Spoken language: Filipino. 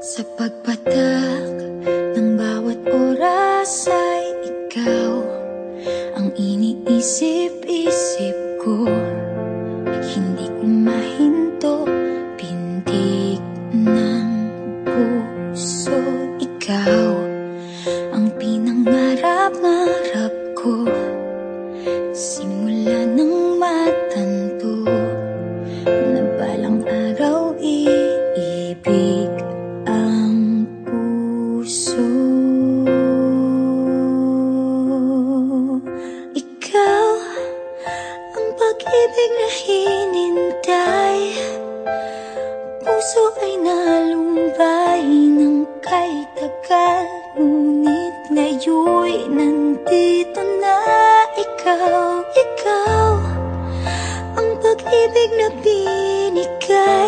Sa pagpatak ng bawat oras ay ikaw ang iniisip-isip ko. Hindi ko mahinto, pintig ng puso. Ikaw ang pinangarap-ngarap ko, simula ng matanto na balang araw iibig ang puso. Ikaw ang pag-ibig na hinintay, puso ay nalumbay ng kay tagal, ngunit ngayon'y nandito na ikaw. Ikaw ang pag-ibig na binigay,